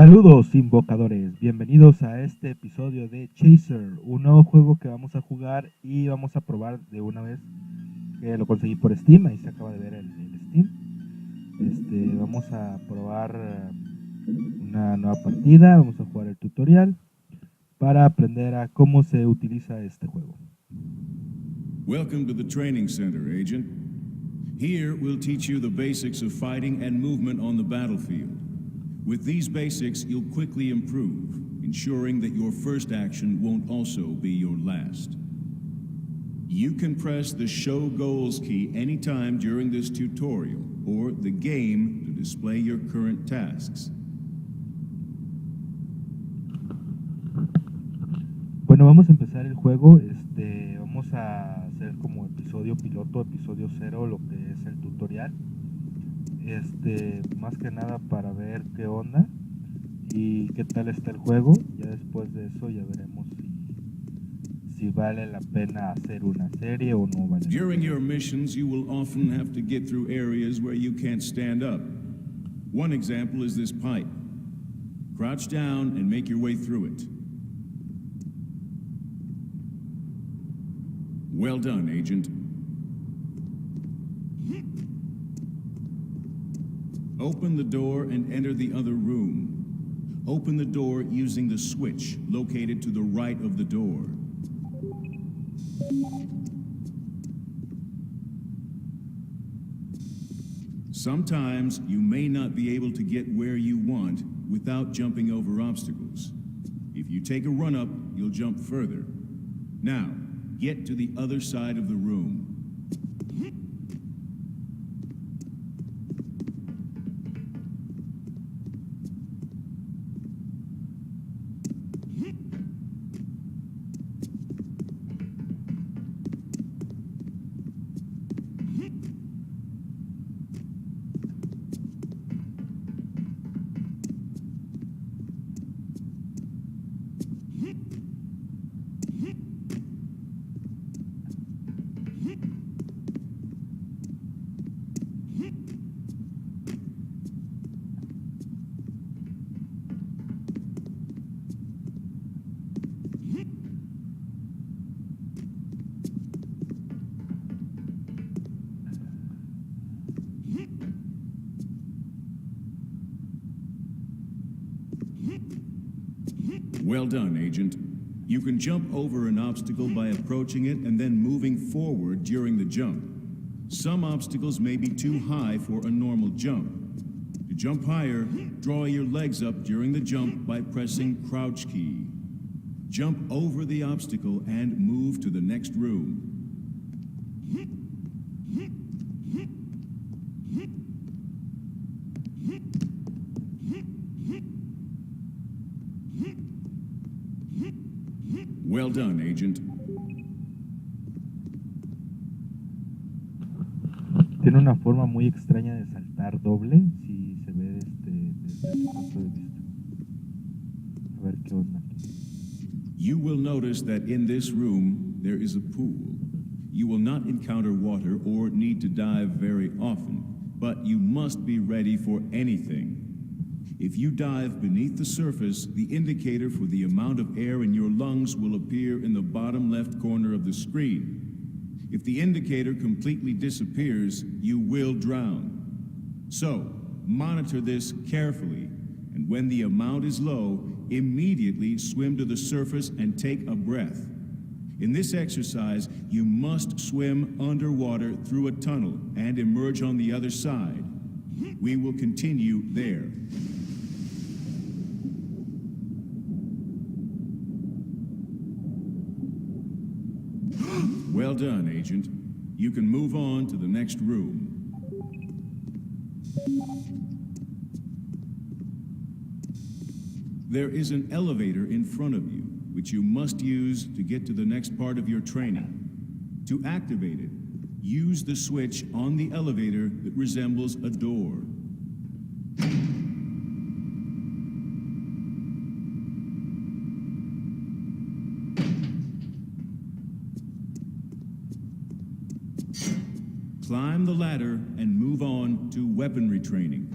Saludos invocadores, bienvenidos a este episodio de Chaser, un nuevo juego que vamos a jugar y vamos a probar de una vez que lo conseguí por Steam, ahí se acaba de ver el Steam. Vamos a probar una nueva partida, vamos a jugar el tutorial para aprender a cómo se utiliza este juego. Welcome to the training center, Agent. Here we'll teach you the basics of fighting and movement on the battlefield. With these basics, you'll quickly improve, ensuring that your first action won't also be your last. You can press the Show Goals key anytime during this tutorial, or the game to display your current tasks. Bueno, vamos a empezar el juego, vamos a hacer como episodio piloto, episodio 0, lo que es el tutorial. Más que nada para ver qué onda y qué tal está el juego. Ya después de eso ya veremos si vale la pena hacer una serie o no vale. During your missions, you will often have to get through areas where you can't stand up. One example is this pipe. Crouch down and make your way through it. Well done, Agent. Open the door and enter the other room. Open the door using the switch located to the right of the door. Sometimes you may not be able to get where you want without jumping over obstacles. If you take a run-up, you'll jump further. Now, get to the other side of the room. Well done, Agent. You can jump over an obstacle by approaching it and then moving forward during the jump. Some obstacles may be too high for a normal jump. To jump higher, draw your legs up during the jump by pressing Crouch key. Jump over the obstacle and move to the next room. Well done, Agent. Tiene una forma muy extraña de saltar doble, si se ve desde este punto de vista. A ver qué onda. You will notice that in this room there is a pool. You will not encounter water or need to dive very often, but you must be ready for anything. If you dive beneath the surface, the indicator for the amount of air in your lungs will appear in the bottom left corner of the screen. If the indicator completely disappears, you will drown. So, monitor this carefully, and when the amount is low, immediately swim to the surface and take a breath. In this exercise, you must swim underwater through a tunnel and emerge on the other side. We will continue there. Well done, Agent. You can move on to the next room. There is an elevator in front of you, which you must use to get to the next part of your training. To activate it, use the switch on the elevator that resembles a door. Climb the ladder and move on to weaponry training.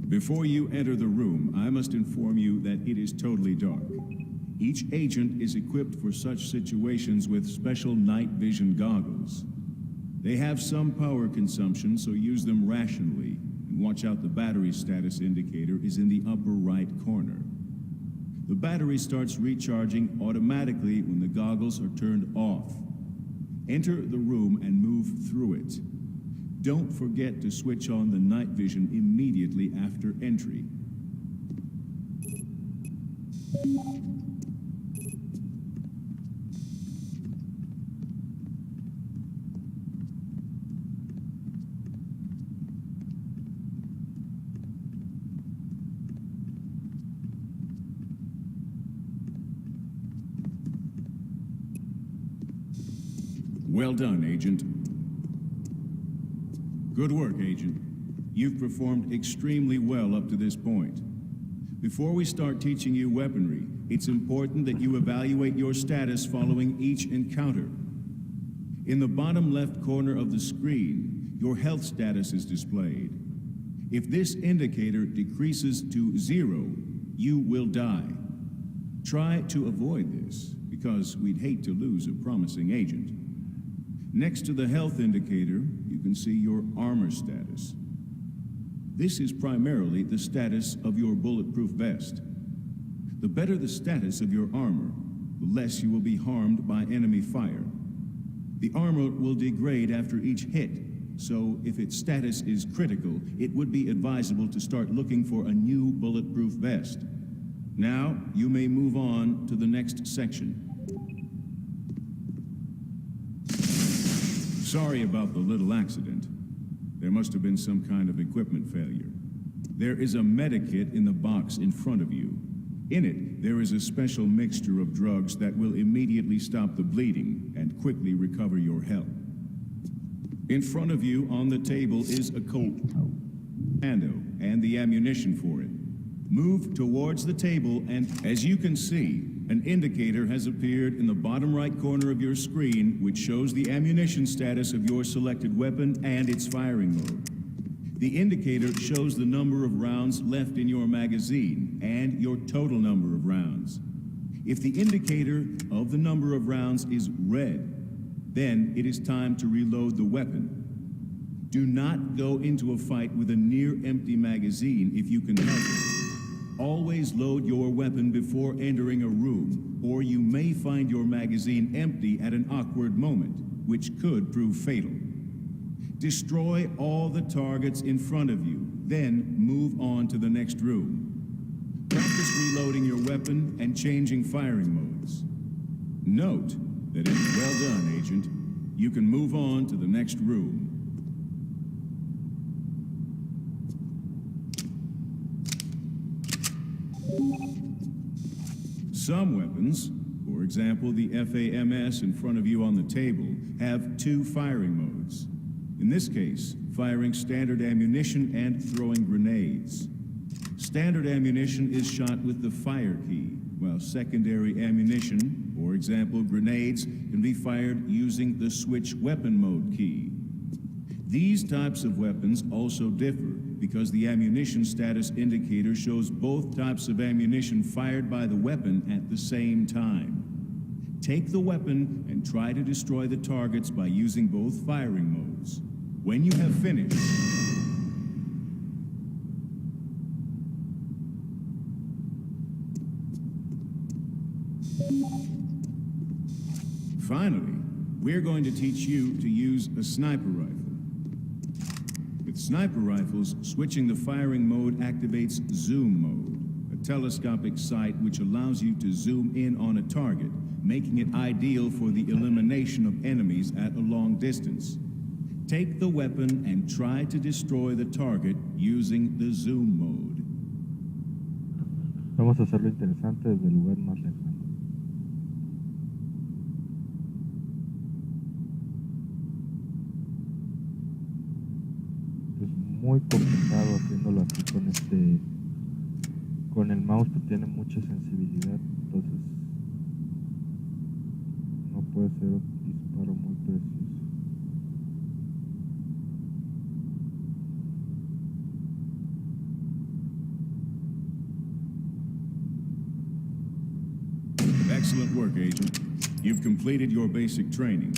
Before you enter the room, I must inform you that it is totally dark. Each agent is equipped for such situations with special night vision goggles. They have some power consumption, so use them rationally, and watch out the battery status indicator is in the upper right corner. The battery starts recharging automatically when the goggles are turned off. Enter the room and move through it. Don't forget to switch on the night vision immediately after entry. Well done, Agent. Good work, Agent. You've performed extremely well up to this point. Before we start teaching you weaponry, it's important that you evaluate your status following each encounter. In the bottom left corner of the screen, your health status is displayed. If this indicator decreases to 0, you will die. Try to avoid this, because we'd hate to lose a promising agent. Next to the health indicator, you can see your armor status. This is primarily the status of your bulletproof vest. The better the status of your armor, the less you will be harmed by enemy fire. The armor will degrade after each hit, so if its status is critical, it would be advisable to start looking for a new bulletproof vest. Now, you may move on to the next section. Sorry about the little accident. There must have been some kind of equipment failure. There is a medikit in the box in front of you. In it, there is a special mixture of drugs that will immediately stop the bleeding and quickly recover your health. In front of you on the table is a commando and the ammunition for it. Move towards the table and, as you can see, an indicator has appeared in the bottom right corner of your screen which shows the ammunition status of your selected weapon and its firing mode. The indicator shows the number of rounds left in your magazine and your total number of rounds. If the indicator of the number of rounds is red, then it is time to reload the weapon. Do not go into a fight with a near-empty magazine if you can help it. Always load your weapon before entering a room, or you may find your magazine empty at an awkward moment, which could prove fatal. Destroy all the targets in front of you, then move on to the next room. Practice reloading your weapon and changing firing modes. Note that if well done, Agent, you can move on to the next room. Some weapons, for example the FAMS in front of you on the table, have 2 firing modes. In this case, firing standard ammunition and throwing grenades. Standard ammunition is shot with the fire key, while secondary ammunition, for example grenades, can be fired using the switch weapon mode key. These types of weapons also differ because the ammunition status indicator shows both types of ammunition fired by the weapon at the same time. Take the weapon and try to destroy the targets by using both firing modes. When you have finished, finally, we're going to teach you to use a sniper rifle. With sniper rifles, switching the firing mode activates zoom mode, a telescopic sight which allows you to zoom in on a target, making it ideal for the elimination of enemies at a long distance. Take the weapon and try to destroy the target using the zoom mode. Vamos a hacerlo interesante desde el lugar más lejano. Muy complicado haciéndolo así con el mouse, que tiene mucha sensibilidad, entonces no puede ser un disparo muy preciso. Excellent work, Agent. You've completed your basic training.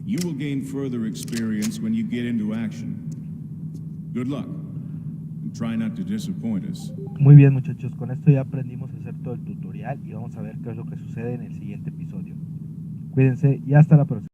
You will gain further experience when you get into action. Good luck, and try not to disappoint us. Muy bien, muchachos, con esto ya aprendimos a hacer todo el tutorial y vamos a ver qué es lo que sucede en el siguiente episodio. Cuídense y hasta la próxima.